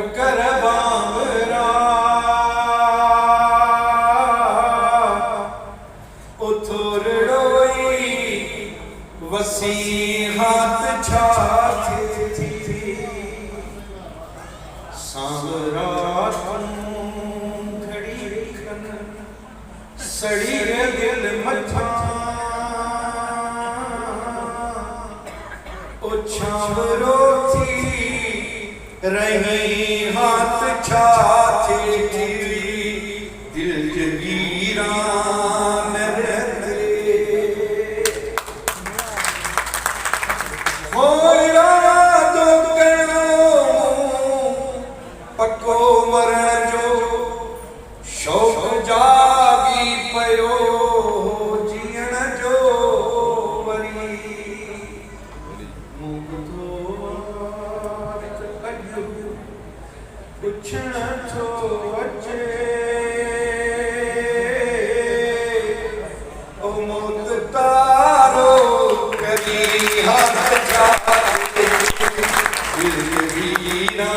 टक्कर बांवरा उथुर डोई वसी हाथ छाछे सांवरा खड़ी रखन सड़ी दिल मथा छावरो थी रही हाथ छाछे दिल जगीरा मेरे होया तो पक्को मरण जो शौक जागी पयो जीण जो वरी पुछण थो अचे ओ मौत तारो कदी हाथ छाछे दिल वीरा